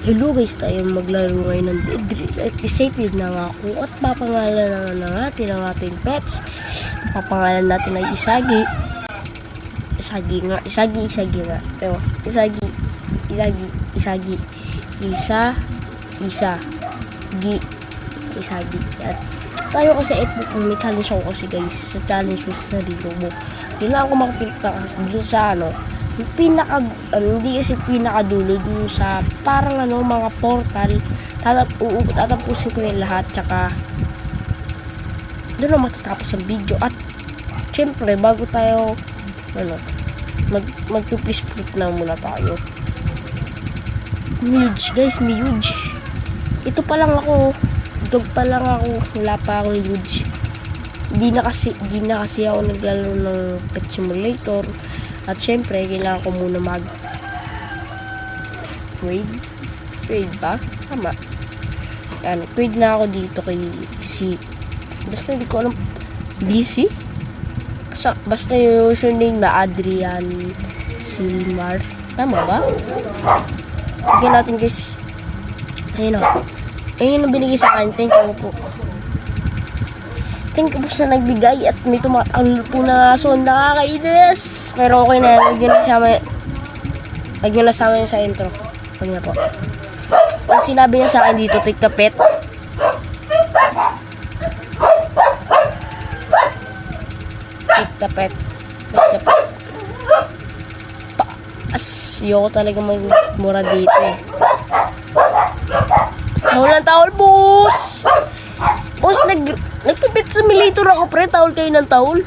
Hello guys, tayo maglaro ngayon ng Excited na nga ako at papangalan na natin ang ating pets. Ang papangalan natin ay Isagi. Isagi nga. Ewan, Isagi. Isagi. At tayo kasi kung may challenge ako kasi guys, sa challenge ko sa sarili mo. Kailangan ko makapilita kasi dun sa hindi kasi pinakadulo dun sa parang mga portal. Tatapusin ko yung lahat, tsaka doon na matatapos ang video. At syempre bago tayo mag-split na muna tayo. Huge guys, may huge. Ito pa lang ako, dog pa lang ako, wala pa akong huge. Di na kasi ako naglalaro ng Pet Simulator. At syempre, kailangan ko muna trade ba? Tama. Yan, trade na ako dito kay C. Basta hindi ko alam. DC? Basta yung username na Adrian Silmar. Tama ba? Bigyan natin guys. Ayun o. Ayun ang binigay sa akin. Thank you po. Thank you po sa nagbigay at may tumatang po na aso, nakakainis. Pero okay na, lagyan na sama yun sa intro. Huwag na po. Pag sinabi niya sa akin dito, take the pet. Take the pet. Yoko talaga magmura dito eh. Tawol, boss! Boss, nagpipit sa simulator ako, pre. Tawol kayo ng tawol.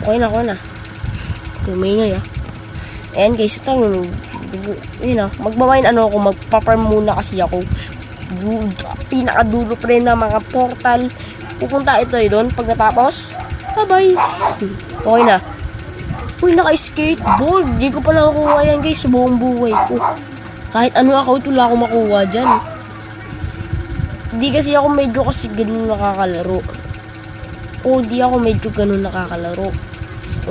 Okay na. Kumingay Ayan guys, ito magmamain ako, magpa-farm muna kasi ako. Pinakadulo pre na mga portal. Pupunta ito doon pag natapos. Bye-bye. Okay na. Uy, naka-skateboard. Di ko pa nakukuha yan guys sa buong buhay ko. Kahit ano ako, wala akong makuha dyan. Di kasi ako medyo ganun nakakalaro. Di ako medyo ganun nakakalaro.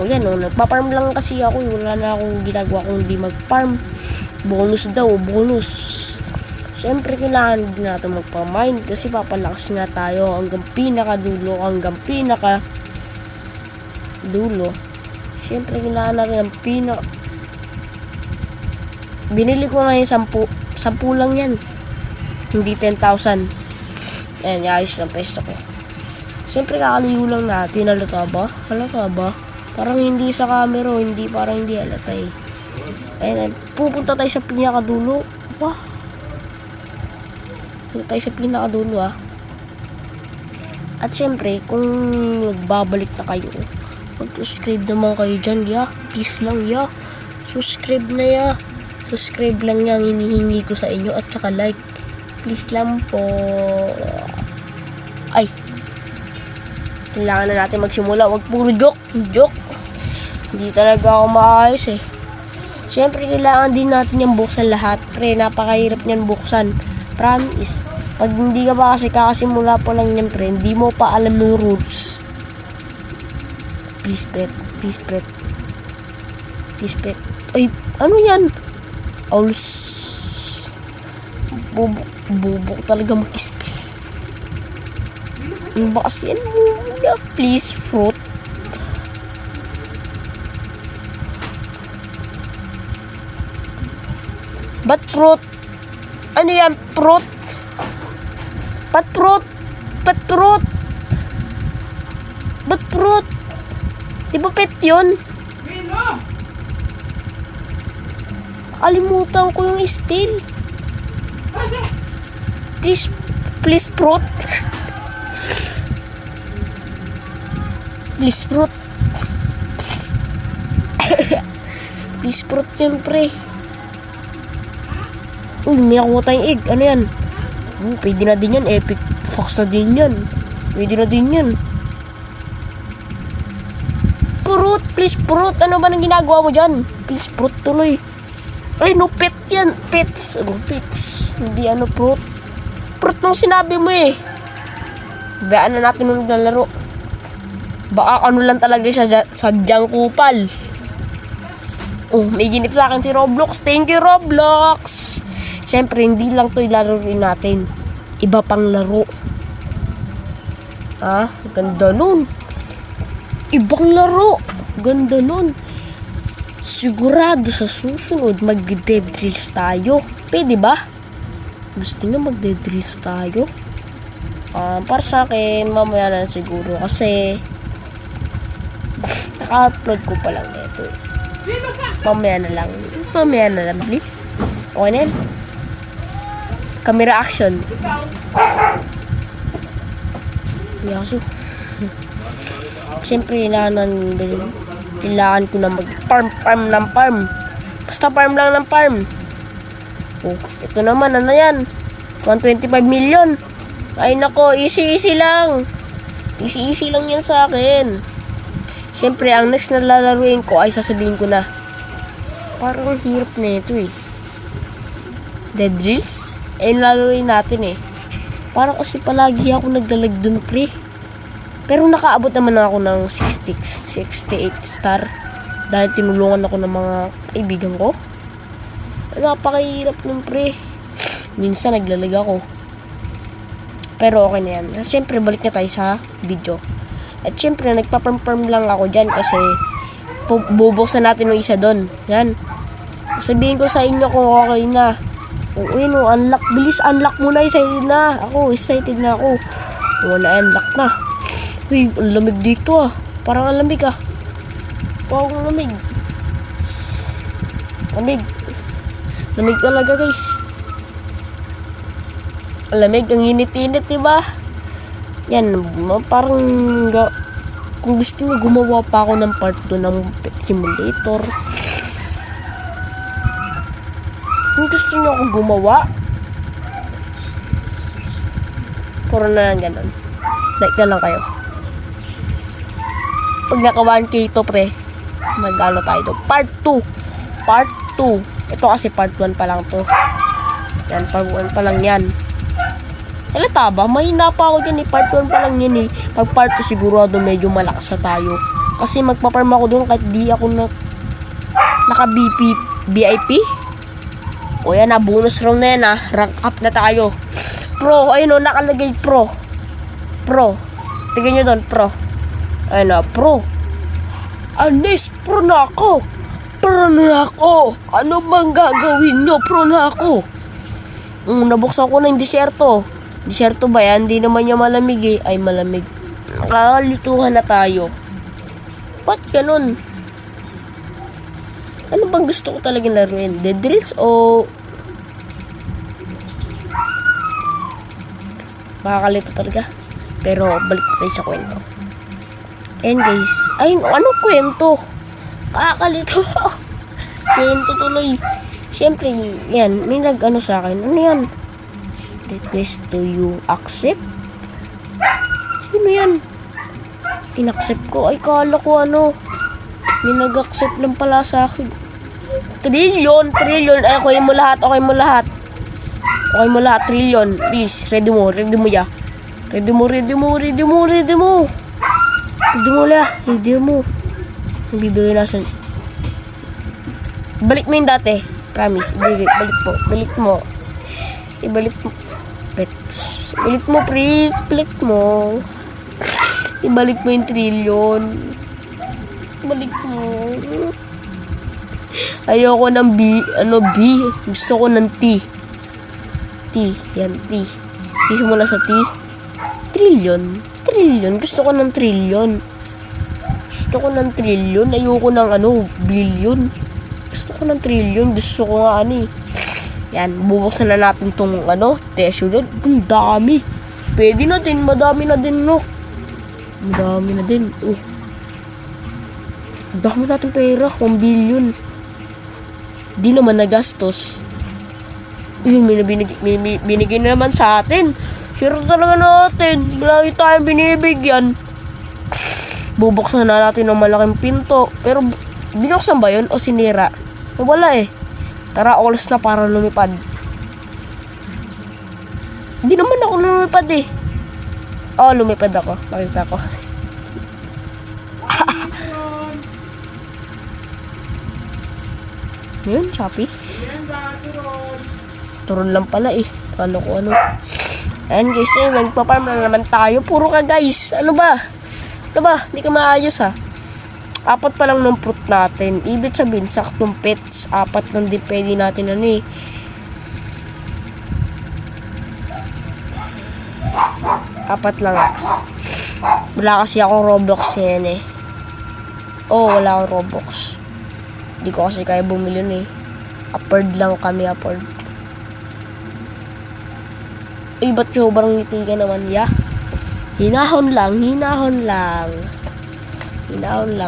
Yan nagpa-farm lang kasi ako. Wala na akong ginagawa kung di mag-farm. Bonus daw, bonus. Siyempre kailangan din natin magpa-mine kasi papalakas nga tayo hanggang pinakadulo, dulo. Siyempre kailangan natin ang binili ko ngayon 10 lang yan. Hindi 10,000. Ayan, ayos lang pesto ko. Siyempre kakaliw lang natin. Halata ba? Parang hindi sa camera, parang hindi halata eh. Ayan, pupunta tayo sa pinakadulo. Wah. Pupunta tayo sa pinakadulo At siyempre, kung babalik na kayo, mag-subscribe naman kayo dyan, please lang, subscribe na, subscribe lang yung hinihingi ko sa inyo, at saka like, please lang po. Ay, kailangan na natin magsimula, wag puro joke, hindi talaga ako maayos eh. Siyempre, kailangan din natin yung buksan lahat, pre, napakahirap niyan buksan, promise. Pag hindi ka pa kasi kakasimula pa lang yan, pre, hindi mo pa alam yung rules. Please bet. Ay, ano yan? Auls. Bubok talaga mag-spell. Ano ba kasi yan? Please, fruit. Ba't fruit? Ano yan? Fruit? Ba't fruit? Ba't fruit? Di ba pet yun? Kalimutan ko yung spell. Please fruit. Please fruit. Please fruit yun, pre. Uy, may nakuha tayong egg. Ano yan? Pwede na din yan. Epic fox na din yan. Pwede na din yan. Fruit, please fruit. Ano ba nang ginagawa mo dyan? Please fruit tuloy. Ay, no, pet yan. Pets. Hindi fruit. Fruit nung sinabi mo eh. Bayaan na natin nung naglalaro. Baka lang talaga siya sadyang kupal. Oh, may ginip sa akin si Roblox. Thank you, Roblox! Siyempre, hindi lang to ilaruin natin. Iba pang laro. Ah, ganda nun. Ibang laro. Ganda nun. Sigurado sa susunod, mag-dead drills tayo. Pwede ba? Gusto nyo mag-dead drills tayo? Para sa akin, mamaya na siguro. Kasi, naka-upload ko pa lang ito eh. Mamaya na lang. Mamaya na lang, please. Okay na yun. Camera action. Yaso. Siyempre, kailangan ko na mag-farm ng farm. Basta farm lang ng farm. Oh, ito naman, ano yan? 125 million. Ay nako, easy lang. Easy lang yan sa akin. Siyempre, ang next na lalaruin ko ay sasabihin ko na. Parang hirap na ito eh. Dead drills? Lalaruin natin eh. Parang kasi palagi ako naglalag dun, pre. Pero nakaabot naman ako ng 68 star. Dahil tinulungan ako ng mga kaibigan ko. Napakahirap nun, pre. Minsan naglalag ako. Pero okay na yan. Siyempre, balik na tayo sa video. At siyempre, nagpa-farm lang ako dyan kasi bubuksan natin yung isa doon. Yan. Sabihin ko sa inyo kung okay na. O, yun o, unlock. Bilis, unlock muna. Excited na. Excited na ako. Unlock na. Uy, ang lamig dito ah. Parang ang lamig ah. Parang ang lamig. Lamig talaga guys. Ang lamig, ang init-init diba? Yan, parang kung gusto nyo gumawa pa ako ng part 2 ng pet simulator. Kung gusto nyo akong gumawa, puro na lang ganun. Like na lang kayo. Pag naka 1k to pre, mag-ano tayo to. Part 2. Ito kasi part 1 pa lang to. Yan, part 1 pa lang yan. Halata ba? Mahina pa ako dyan eh. Part 1 pa lang yan eh. Pag part 2 sigurado medyo malakas na tayo. Kasi magpa-farm ako doon kahit di ako naka-VIP. O yan na, bonus round na yan ah. Rank up na tayo. Pro, ayun o, nakalagay pro. Tingnan nyo doon, pro. Ayun na, pro. Anis, pro na ako. Ano bang gagawin nyo? Pro na ako. Nabuksan ko na yung disyerto. Disyerto ba yan? Hindi naman niya malamig eh. Ay, malamig. Nakalituhan na tayo. Ba't ganun? Ano bang gusto ko talagang laruin? Dead drills o... Makakalito talaga. Pero balik tayo sa kwento. And guys, ay, anong kwento? Kakalito. Kwento tuloy. Siyempre, yan, may nag-ano sa akin. Ano yan? Request to you accept? Sino yan? In-accept ko. Ay, kala ko ano. May nag-accept lang pala sa akin. Trillion. Ay, okay mo lahat. Trillion. Please, ready mo ya. Ready mo. Bibigay nasan. Balik mo yung dati. Promise. Balik mo. Ibalik mo. Pets. Balik mo, please. Ibalik mo yung trillion. Balik mo. Ayoko ng B. B? Gusto ko ng T. Yan, T. Gusto mo na sa T. Trillion. Gusto ko ng trillion. Ayoko ng billion. Gusto ko ng trillion. Gusto ko nga Yan, bubuksan na natin tong treasure. Ang dami. Pwede natin, madami na din, no? Madami na din. Dami natin pera, 1 billion. Di naman nagastos. Yun, may binigay na naman sa atin. Sure talaga natin. Lagi tayong binibigyan. Bubuksan na natin ng malaking pinto. Pero, binuksan ba yun o sinira? Wala eh. Tara, alls na para lumipad. Hindi naman ako lumipad eh. Lumipad ako. Makita ko. Yun, Shopee. Turon lang pala eh. Kala ko ano. Ayan guys, magpa-farm na naman tayo. Puro ka guys. Ano ba? Ano ba? Hindi ka maayos ha. 4 pa lang ng fruit natin. Ibig sabihin, saktong pets. 4 lang din pwede natin ano eh. 4 lang ah. Wala kasi akong Roblox yan eh. Wala akong Roblox. Hindi ko kasi kaya bumili nun eh. Upward lang kami, upward. Ba't sobrang ngiti ka naman, ya? Hinahon lang.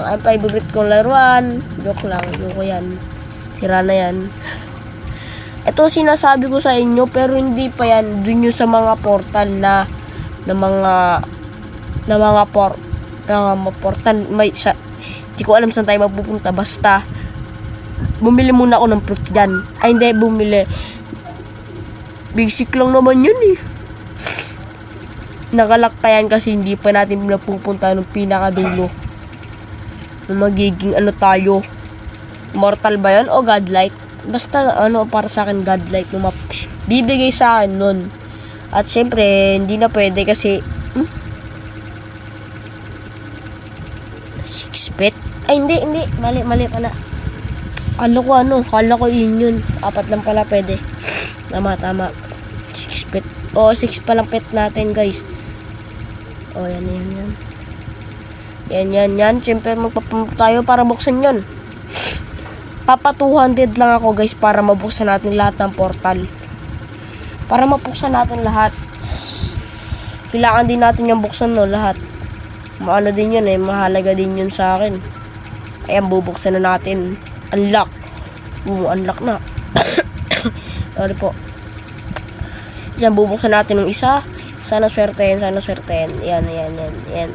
Ang favorite kong laruan. Joke lang, joke yan. Sira na yan. Ito sinasabi ko sa inyo, pero hindi pa yan. Dun yung sa mga portal na mga portal. Hindi ko alam saan tayo mapupunta. Basta, bumili muna ako ng fruit dyan. Ay, hindi, bumili. Basic lang naman yun eh. Nakalak pa yan kasi hindi pa natin napupunta ng pinakadulo. Magiging ano tayo. Mortal ba yun o godlike? Basta ano para sa akin godlike. Bibigay sa akin nun. At syempre, hindi na pwede kasi 6 pet? Ay, hindi. Mali pala. Kala ko yun. 4 lang pala pwede. Tama. 6 pet. 6 pa lang pet natin, guys. Yan. Yan. Siyempre, magpapunta tayo para buksan yun. Papa 200 lang ako, guys, para mabuksan natin lahat ng portal. Para mabuksan natin lahat. Kailangan din natin yung buksan, no, lahat. Maano din yun, mahalaga din yun sa akin. Ayan, bubuksan na natin. Unlock. Unlock na. Sorry po. Yan, bubuksan natin ng isa. Sana swertein. Yan.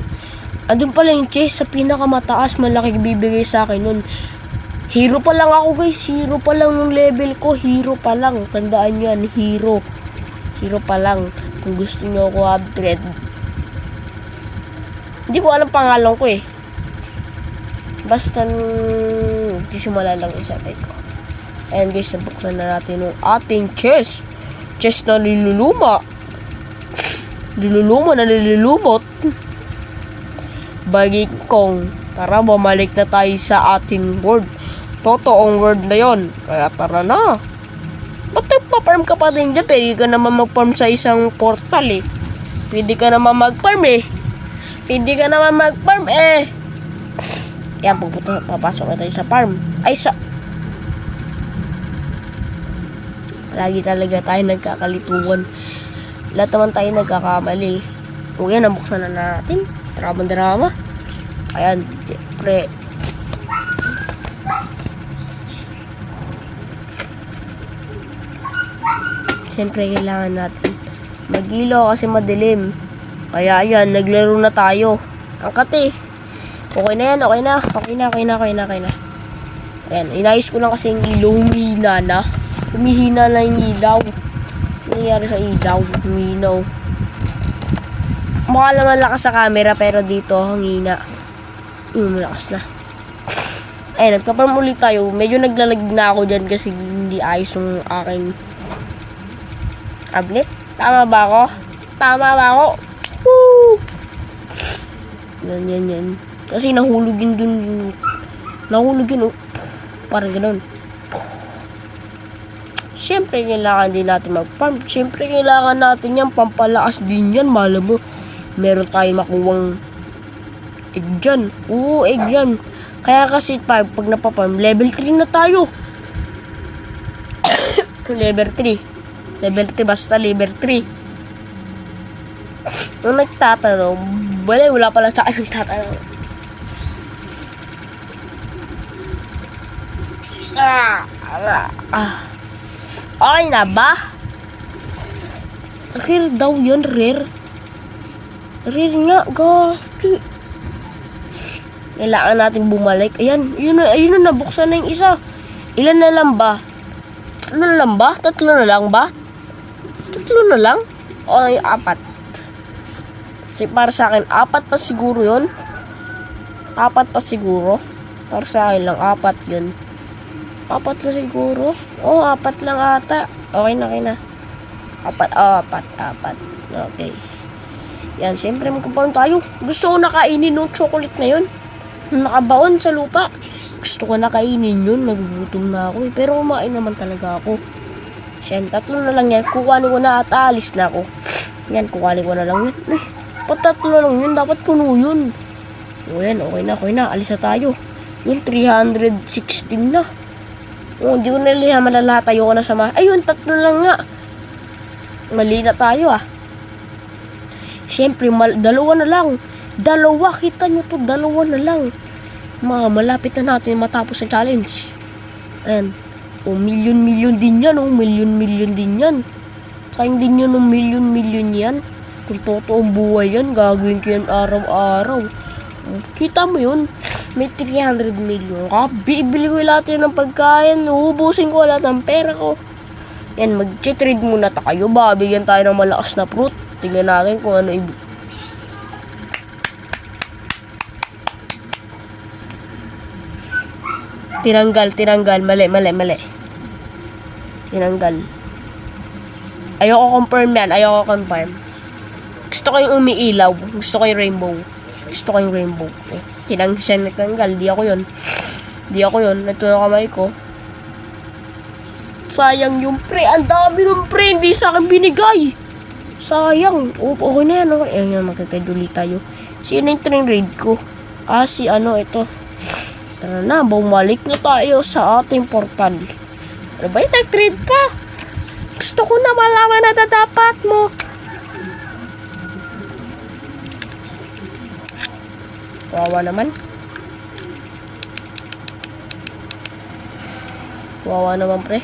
Andun pala yung chest sa pinakamataas. Malaki bibigay sa akin nun. Hero pa lang ako, guys. Hero pa lang yung level ko. Hero pa lang. Tandaan nyo yan. Hero pa lang. Kung gusto nyo ako upgrade. Hindi ko alam pangalan ko eh. Basta hindi sumala lang isabay ko. Ayan guys, nabuksan na natin yung ating chest. Chest na niluluma. Nilulumot. Bagay kong tara, bumalik na tayo sa ating world. Totoong world na yon. Kaya tara na. Ba't nagpa-farm ka pa din dyan? Pwede ka naman mag-farm sa isang portal eh. Pwede ka naman mag-farm eh. Yan, papasok na tayo sa farm. Lagi talaga tayo nagkakalituan. Lahat naman tayo nagkakamali. Yan, nabuksan na natin. Drama. Ayan, pre. Siyempre, kailangan natin mag-ilaw kasi madilim. Kaya yan, naglaro na tayo. Angkat eh. Okay na yan. Ayan, inayos ko lang kasi yung ilaw. Humihina na yung ilaw. Ano nangyari sa ilaw? Huminaw. Mukha lang malakas sa camera pero dito, hangina. Malakas na. Ayan, nagpa-farm ulit tayo. Medyo naglalag na ako dyan kasi hindi ayos yung aking tablet. Tama ba ako? Woo! Yan. Kasi nahulog yun dun. Parang ganun. Siyempre, kailangan din natin mag-farm. Siyempre, kailangan natin yan. Pampalakas din yan. Malam mo, meron tayong makuwang egg dyan. Egg dyan. Kaya kasi pag napafarm, level 3 na tayo. Level 3. Basta level 3. Nung nagtatanong, wala pala sa akin nagtatanong. Okay na ba? Rare daw yun, rare. Rare nga, gati. Kailangan natin bumalik. Ayan na, nabuksan na yung isa. Ilan na lang ba? Tatlo na lang ba? Tatlo na lang? O 4? Kasi para sa akin, 4 pa siguro yun. 4 pa siguro. Para sa akin lang, 4 yun. Apat lang siguro. Oh, apat lang ata. Okay na, okay na. Apat, oh, apat. Okay. Yan, syempre magkaparoon tayo. Gusto ko nakainin yung chocolate na yun. Nakabaon sa lupa. Gusto ko nakainin yun. Nagugutom na ako eh. Pero kumain naman talaga ako. Yan, 3 na lang yan. Kukuhanin ko na at alis na ako. Yan, kukuhanin ko na lang yun. Eh, patatlo lang yun. Dapat puno yun. O yan, okay na. Alis na tayo. Yun, 316 na. O, hindi ko nalihan malalahat. Ayoko na sama. Ayun, 3 lang nga. Mali na tayo ah. Siyempre, 2 na lang. 2, kita nyo to. 2 na lang. Malapit na natin matapos ang challenge. Ayan. O, million din yan. O, million din yan. Sayang din yun, million yan. Kung totoong buhay yan, gagawin ko yan araw-araw. Kita mo yun. May 300 million ka. Bibili ko lahat yun ng pagkain. Ubusin ko lahat ng pera ko. Yan, mag-trade muna tayo. Bigyan tayo ng malakas na fruit. Tingnan natin kung ano Tinanggal. Mali. Tinanggal. Ayoko confirm. Gusto ko yung umiilaw. Gusto ko yung rainbow. Oh, tinanggal. Di ako yun. Ito yung kamay ko. Sayang yung pre. Ang dami ng pre. Hindi sa akin binigay. Sayang. Oh, okay na yan. Okay. Ayan, magkakad ulit tayo. Sino yung train raid ko? Si ito. Tara na. Bumalik na tayo sa ating portal. Ano ba yung nag-trade pa? Gusto ko na malaman na dapat mo. Kawawa naman pre.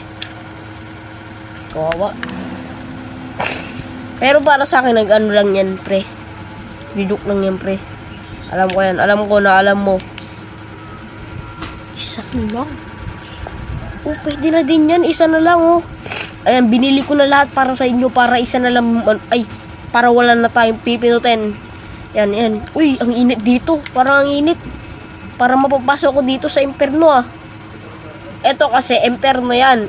Kawawa. Pero para sa akin nag-ano lang yan pre. Biduk lang yan pre. Alam ko yan. Alam ko na alam mo. Isa na lang. Oh, pwede na din yan. Isa na lang oh. Ayan, binili ko na lahat para sa inyo. Para isa na lang. Ay, para wala na tayong pipinutin. Yan. Uy, ang init dito. Parang ang init. Para mapapasok ko dito sa imperno ah. Ito kasi, imperno yan.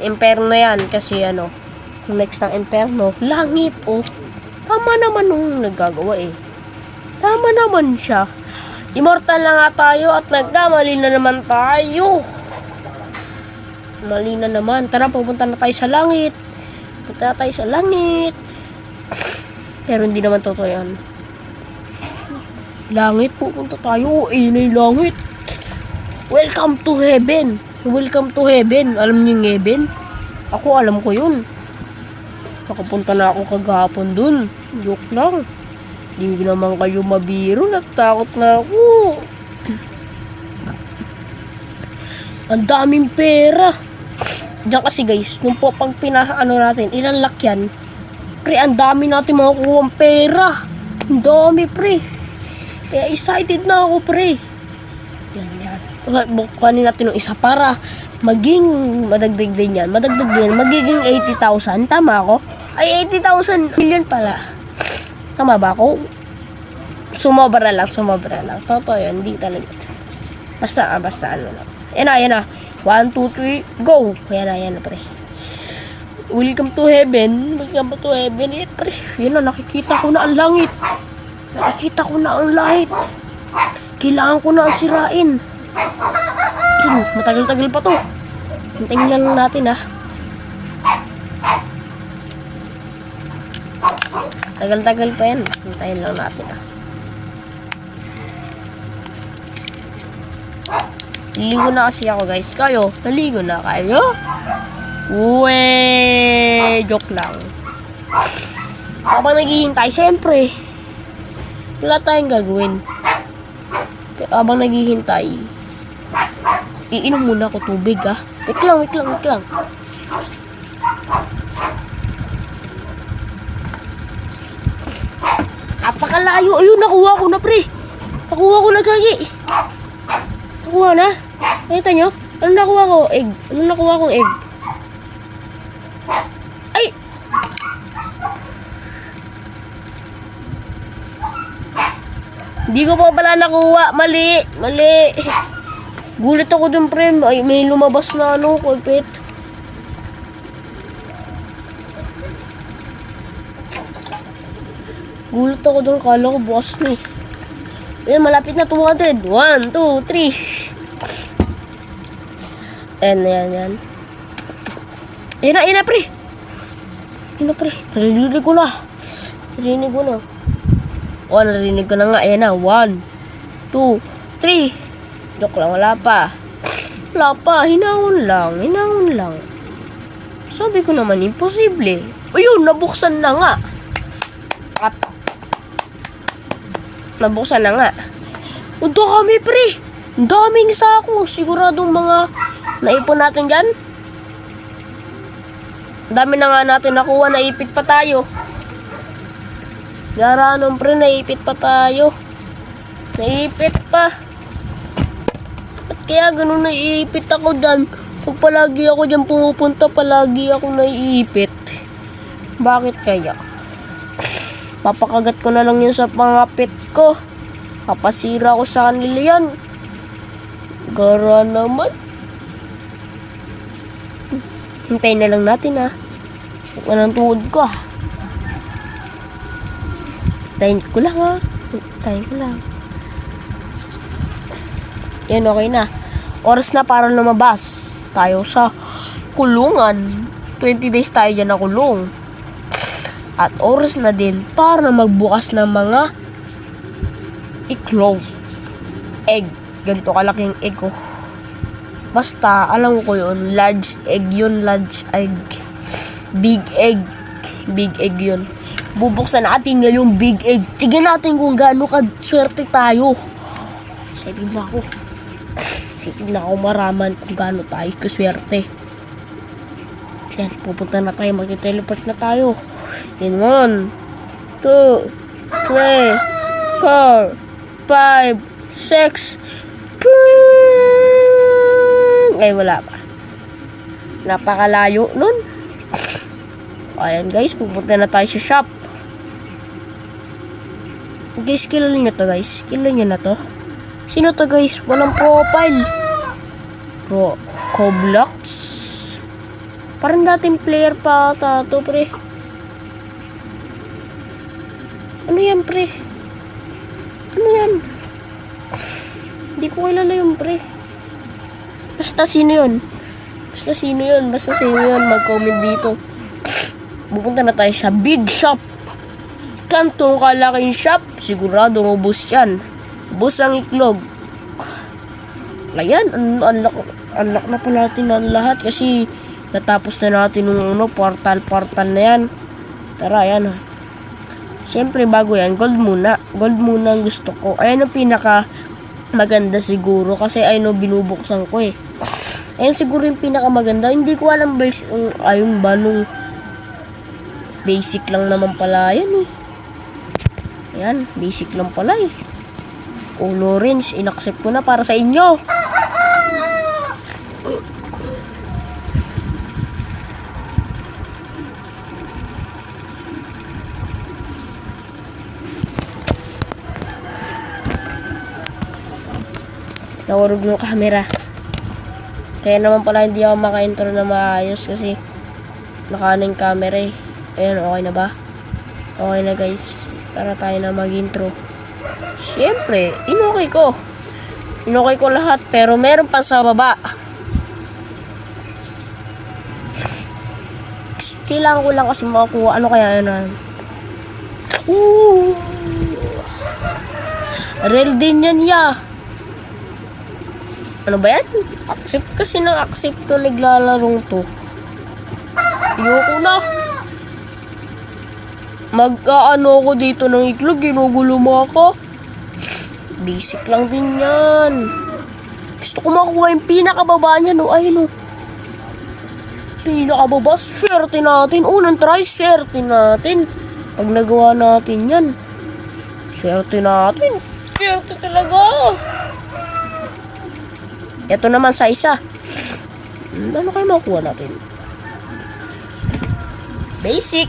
Kasi yung next ng imperno, langit oh. Tama naman nung naggagawa eh. Tama naman siya. Immortal na nga tayo at nagkamali na naman tayo. Mali na naman. Tara, pupunta na tayo sa langit. Pero hindi naman totoo yan. Langit, pupunta tayo. Inay langit. Welcome to heaven. Alam niyo yung heaven? Ako, alam ko yun. Nakapunta na ako kagahapon dun. Joke lang. Hindi naman kayo mabiro. Natakot na ako. Ang daming pera. Diyan kasi guys, nung po pag natin, ilang lakyan, pre, ang dami natin makukuha ang pera. Ang dami, pre. Kaya excited na ako, pre. Yan. Bukuhanin natin yung isa para maging madagdag din yan. Magiging 80,000. Tama ako? Ay, 80,000 million pala. Tama ba ako? Sumobra lang. Totoo yan, hindi talaga. Basta ano lang. Yan na. 1, 2, 3, go! Yan na, pre. Welcome to heaven. Pre. Yan na, nakikita ko na ang langit. Kailangan ko na ang sirain. Matagal-tagal pa to. Hintayin lang natin ha. Tagal-tagal pa yan. Hintayin lang natin ha. Naligo na kasi ako guys. Kayo, naligo na kayo? Uwe, joke lang. Habang naghihintay, syempre, wala tayong gagawin. Pero habang naghihintay, iinom muna ako tubig ha. Wait lang. Napakalayo. Ayun, nakuha ko na pre. Nakuha ko na gagi. Nakuha na. Nakita nyo? Ano nakuha ko? Egg. Ano nakuha kong egg? Ay! Hindi ko pa pala nakuha. Mali. Gulat ako dun, pre. May lumabas na ano, kulpit. Gulat ako dun. Kala ko bukas na eh. Ayan, malapit na 200. 1, 2, 3. Ayan. Ayan na, pre. Narinig ko na. Narinig ko na nga. Ayan na. 1, 2, 3. Joke lang, wala pa. Hinangon lang. Sabi ko naman, imposible. Ayun, nabuksan na nga. Nabuksan na nga. Ang dami, pre. Ang daming sako. Siguradong mga naipon natin dyan. Ang dami na nga natin nakuha. Naipit pa tayo. Garanong, pre, naipit pa tayo. Naipit pa. Kaya ganun naiipit ako dyan. Kung palagi ako dyan pumupunta, palagi ako naiipit. Bakit kaya? Papakagat ko na lang yun sa pangapit ko. Papasira ko sa kanila yan. Gara naman. Hintayin na lang natin ha. Sakit na ng tuhod ko ha. Hintayin ko lang. Yan, okay na. Oras na para lumabas tayo sa kulungan. 20 days tayo dyan na kulong. At oras na din para magbukas ng mga iklog. Egg. Ganito kalaking egg ko. Basta, alam ko yun. Large egg yun. Big egg yun. Bubuksan natin ngayong big egg. Tignan natin kung gaano kaswerte tayo. Sabihin na ako maraman kung gaano tayo kaswerte. Yan, pupunta na tayo. Mag-teleport na tayo. In 1, 2, 3, 4, 5, 6. Ay, wala pa. Napakalayo nun. Ayan guys, pupunta na tayo sa shop. Guys, kilala nyo to guys. Kilala nyo na to. Sino to guys? Walang profile. Roblox. Parang dating player pa ata to, pre. Ano yan, pre? Ano yan? Hindi ko kilala yung pre. Basta sino yun? Mag-comment dito. Pupunta na tayo sa big shop. Kantong kalaking shop. Sigurado ubos yan. Ubos ang iklog. Ayan, unlock na pa natin ang lahat kasi natapos na natin yung portal na yan. Tara, ayan. Siyempre bago yan, gold muna ang gusto ko. Ayan ang pinaka maganda siguro kasi ayun binubuksan ko eh. Ayan siguro yung pinaka maganda. Hindi ko alam ayun ba nung basic lang naman pala yan eh. Ayan, basic lang pala eh. Orange, inaccept ko na para sa inyo. Nawarog yung camera. Kaya naman pala hindi ako maka-intro na maayos kasi nakaano yung camera eh. Ayan, okay na ba? Okay na guys. Tara tayo na mag-intro. Siyempre, inokay ko lahat pero meron pa sa baba. Kailangan ko lang kasi makakuha. Ano kaya yun? Real din yan ya. Ano ba yan? Accept kasi ng accept to naglalarong to. Ayoko na. Mag-ano ko dito ng iklog. Ginugulo mo ako. Basic lang din yan. Gusto ko makuha yung pinakababa niya, no? Ay, no. Pinakababa. Swerte natin. Unang try, swerte natin. Pag nagawa natin yan. Swerte natin. Swerte talaga. Ito naman sa isa. Ano kayo makuha natin? Basic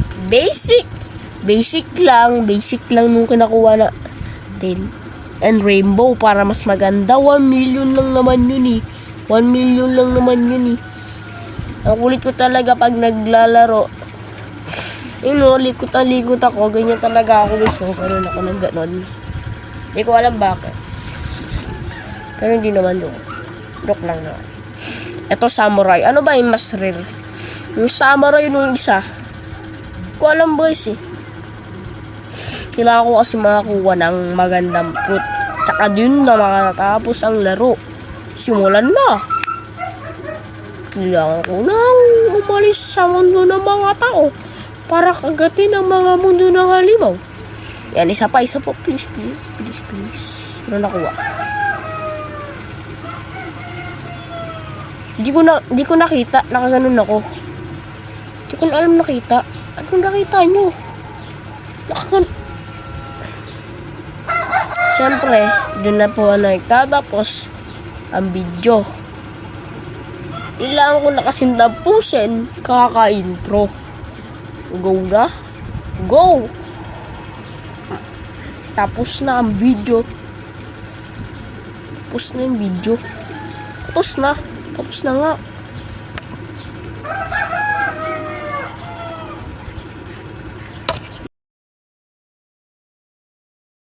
lang nung kinakuha natin. and rainbow para mas maganda. 1 million lang naman yun eh. 1 million lang naman yun eh. Ang kulit ko talaga pag naglalaro. Yun o, likot ako. Ganyan talaga ako guys. Ganun ako ng ganon. Hindi ko alam bakit. Pero hindi naman doon. Joke lang naman. Ito samurai. Ano ba yung mas rare? Yung samurai nung isa. Hindi ko alam guys eh. Kailangan ko kasi makakuha ng magandang fruit. Tsaka din na makatapos ang laro. Simulan na. Kailangan ko nang umalis sa mundo ng mga tao para kagatin ang mga mundo ng halimaw. Yan, isa pa. Please. Ano nakuha? Di ko nakita. Nakaganon ako. Di ko na alam nakita. Anong nakita nyo? Siyempre, doon na po nagtatapos ang video. Ilang ko na kasing tapusin kaka-intro. Go na. Go! Tapos na ang video. Tapos na yung video. Tapos na nga.